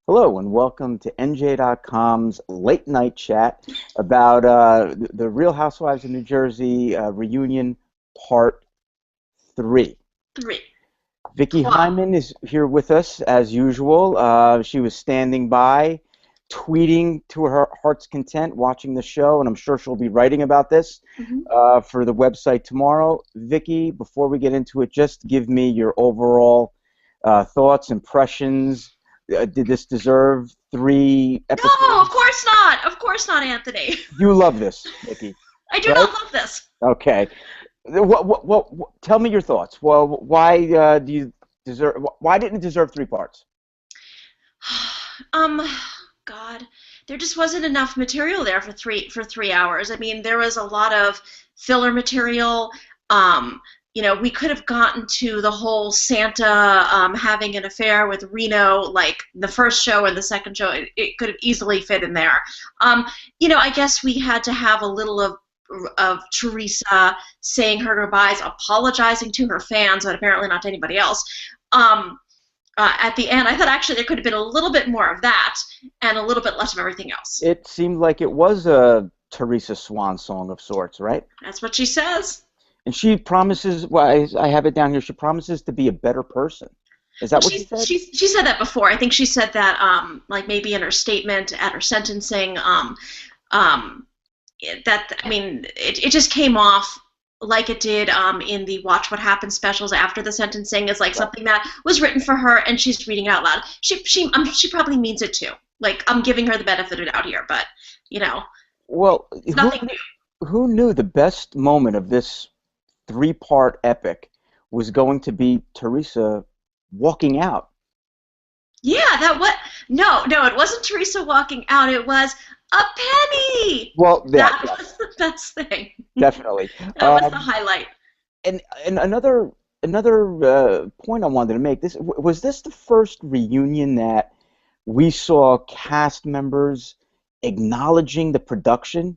Hello and welcome to NJ.com's late night chat about the Real Housewives of New Jersey reunion part 3. Three. Vicki Wow. Hyman is here with us as usual. She was standing by, tweeting to her heart's content, watching the show, and I'm sure she'll be writing about this Mhm. for the website tomorrow. Vicki, before we get into it, just give me your overall thoughts, impressions. Did this deserve 3 No, of episodes? course not. Of course not, Anthony. You love this, Vicki, I do right? not love this. Okay. Tell me your thoughts. Well, why do you deserve? Why didn't it deserve 3 parts? Um, God, there just wasn't enough material there for 3 hours. I mean, there was a lot of filler material. Um, we could have gotten to the whole Santa having an affair with Reno, like the first show and the second show. It could have easily fit in there. Um, I guess we had to have a little of Teresa saying her goodbyes, apologizing to her fans, but apparently not to anybody else. Um, at the end, I thought actually there could have been a little bit more of that and a little bit less of everything else. It seemed like it was a Teresa Swan song of sorts, right? That's what she says. And she promises. Well, I have it down here. She promises to be a better person. Is Well, that what she said? she said that before. I think she said that like maybe in her statement at her sentencing. Um, that I mean, it just came off like it did in the Watch What Happens specials after the sentencing is like Right. something that was written for her and she's reading it out loud. She probably means it too. Like I'm giving her the benefit of the doubt here, but you know, Well, it's nothing new. who knew the best moment of this 3-part epic was going to be Teresa walking out? Yeah, that what? No, it wasn't Teresa walking out. It was a penny. Well, yeah, That was the best thing. definitely. That was the highlight. And another point I wanted to make. Was this the first reunion that we saw cast members acknowledging the production?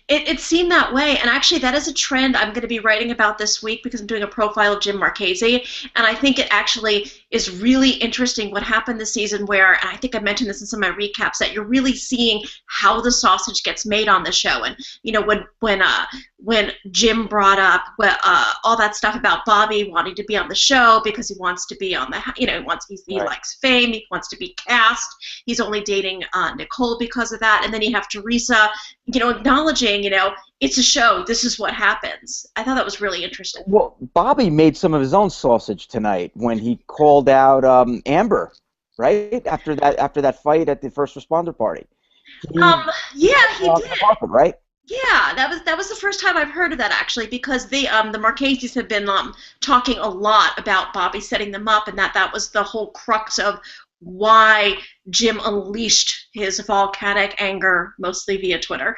It seemed that way, and actually, that is a trend I'm going to be writing about this week because I'm doing a profile of Jim Marchese, and I think it actually is really interesting what happened this season. Where, and I think I mentioned this in some of my recaps, that you're really seeing how the sausage gets made on the show, and when Jim brought up all that stuff about Bobby wanting to be on the show because he wants to be on the, he Right. likes fame, he wants to be cast, he's only dating Nicole because of that, and then you have Teresa acknowledging, it's a show. This is what happens. I thought that was really interesting. Well, Bobby made some of his own sausage tonight when he called out Amber, right after that fight at the first responder party. He Yeah, he off the did. carpet, right? Yeah, that was the first time I've heard of that actually, because the Marcheses have been talking a lot about Bobby setting them up, and that was the whole crux of why Jim unleashed his volcanic anger, mostly via Twitter.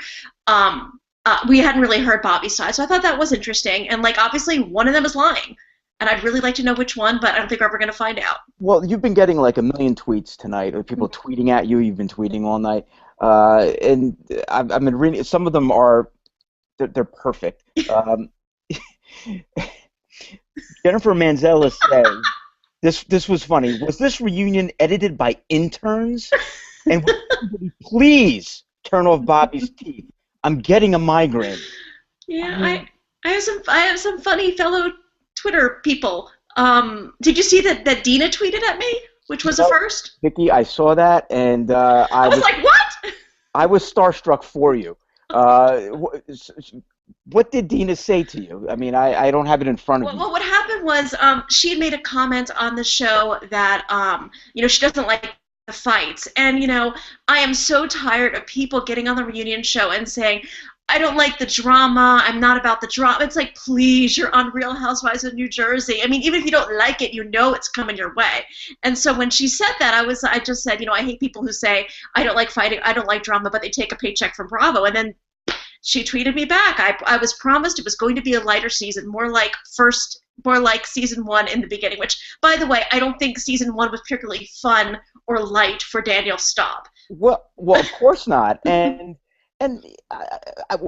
We hadn't really heard Bobby's side, so I thought that was interesting. And like obviously one of them is lying, and I'd really like to know which one, but I don't think we're ever going to find out. Well, you've been getting like a million tweets tonight of people tweeting at you. You've been tweeting all night, and I've been reading. Some of them are they're perfect. Jennifer Manzella says this was funny. Was this reunion edited by interns? And would somebody please turn off Bobby's teeth? I'm getting a migraine. I Yeah, mean, I have some funny fellow Twitter people. Did you see that Dina tweeted at me, which was a no, first? Vicky, I saw that, and I was like, what? I was starstruck for you. What did Dina say to you? I mean, I don't have it in front of Well, me. what happened was she had made a comment on the show that she doesn't like the fights, and I am so tired of people getting on the reunion show and saying, I don't like the drama. I'm not about the drama. It's like, please, you're on Real Housewives of New Jersey. I mean, even if you don't like it, it's coming your way. And so when she said that, I just said, I hate people who say I don't like fighting, I don't like drama, but they take a paycheck from Bravo. And then she tweeted me back. I was promised it was going to be a lighter season, more like season 1 in the beginning. Which, by the way, I don't think season 1 was particularly fun or light for Daniel Staub. Well, of course not. And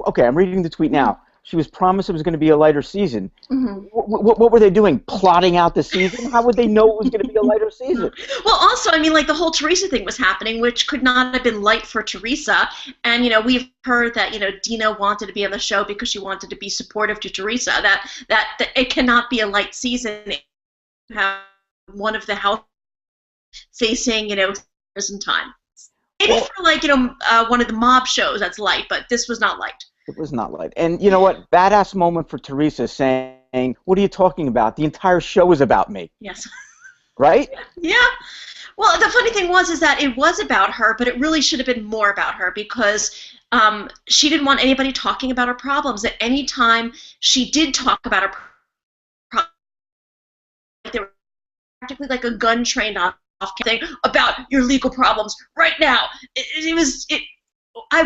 okay, I'm reading the tweet now. she was promised it was going to be a lighter season. Mm-hmm. What were they doing? Plotting out the season? How would they know it was going to be a lighter season? Well, also, I mean, like the whole Teresa thing was happening, which could not have been light for Teresa. And, you know, we've heard that, you know, Dina wanted to be on the show because she wanted to be supportive to Teresa. That it cannot be a light season. You have one of the house facing, you know, prison time. Maybe for, like, you know, one of the mob shows that's light, but this was not light. It was not light. And you know what? Badass moment for Teresa saying, "What are you talking about? The entire show is about me." Yes. Right? Yeah. Well, the funny thing was is that it was about her, but it really should have been more about her because she didn't want anybody talking about her problems. At any time she did talk about her problems, they were practically like a gun trained off thing about your legal problems right now. I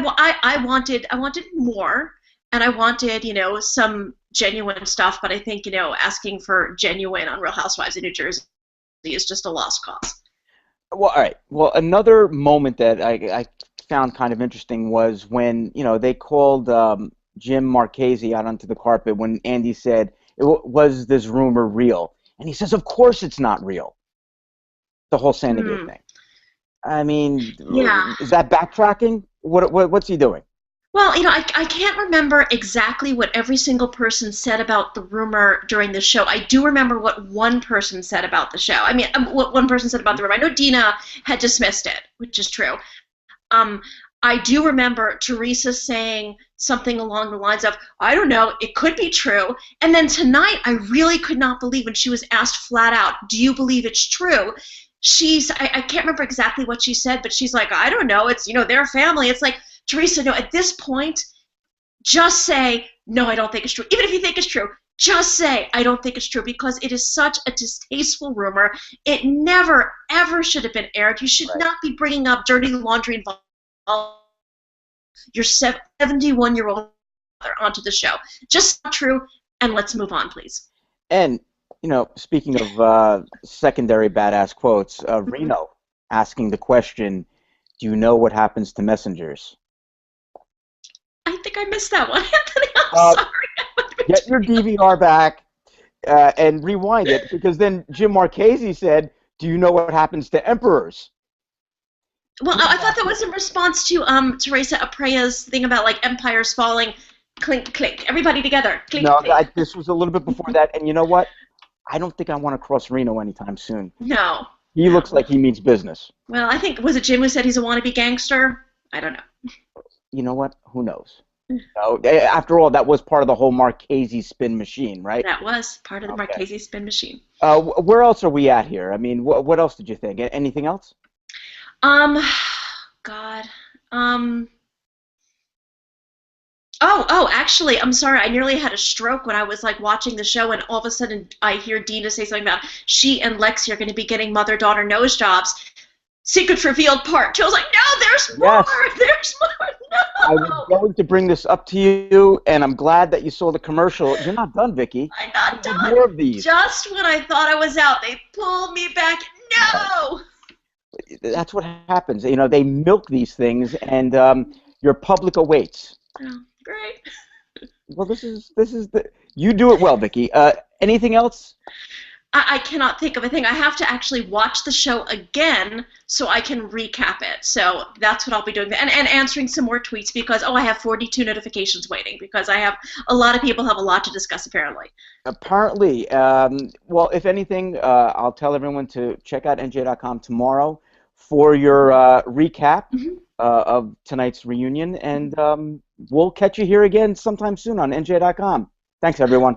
wanted more, and I wanted, you know, some genuine stuff, but I think, you know, asking for genuine on Real Housewives of New Jersey is just a lost cause. Well, all right. Well, another moment that I found kind of interesting was when, you know, they called Jim Marchese out onto the carpet when Andy said, "Was this rumor real?" And he says, "Of course it's not real." The whole Sandigate thing. I mean, yeah. Is that backtracking? What's he doing? Well, you know, I can't remember exactly what every single person said about the rumor during the show. I do remember what one person said about the show. I mean, what one person said about the rumor. I know Dina had dismissed it, which is true. I do remember Teresa saying something along the lines of, "I don't know, it could be true." And then tonight, I really could not believe when she was asked flat out, "Do you believe it's true?" I can't remember exactly what she said, but she's like, "I don't know, it's, you know, their family." It's like, Teresa, no, at this point, just say, "No, I don't think it's true." Even if you think it's true, just say, "I don't think it's true," because it is such a distasteful rumor. It never, ever should have been aired. You should not be bringing up dirty laundry involved your 71-year-old mother onto the show. Just not true, and let's move on, please. And, you know, speaking of secondary badass quotes, Reno asking the question, "Do you know what happens to messengers?" I think I missed that one, Anthony. I'm sorry. Get your DVR back and rewind it, because then Jim Marchese said, "Do you know what happens to emperors?" Well, I thought that was in response to Teresa Aprea's thing about, like, empires falling, clink, clink, everybody together, clink, No, clink. this was a little bit before that, and you know what? I don't think I want to cross Reno anytime soon. No. He looks like he means business. Well, I think, was it Jim who said he's a wannabe gangster? I don't know. You know what? Who knows? After all, that was part of the whole Marchese spin machine, right? That was part of the Marchese spin machine. Where else are we at here? I mean, what else did you think? Anything else? God. Actually, I'm sorry. I nearly had a stroke when I was, like, watching the show, and all of a sudden I hear Dina say something about she and Lexi are going to be getting mother-daughter nose jobs. Secrets revealed part 2. I was like, no, there's more. Yes. There's more. No. I was going to bring this up to you, and I'm glad that you saw the commercial. You're not done, Vicki. I'm not done. More of these. Just when I thought I was out, they pulled me back. No. That's what happens. You know, they milk these things, and your public awaits. Oh, great. Well, this is you do it well, Vicki. Anything else? I cannot think of a thing. I have to actually watch the show again so I can recap it. So that's what I'll be doing. And answering some more tweets because, I have 42 notifications waiting because I have a lot of people have a lot to discuss apparently. Apparently. Well, if anything, I'll tell everyone to check out NJ.com tomorrow for your recap of tonight's reunion. And we'll catch you here again sometime soon on NJ.com. Thanks, everyone.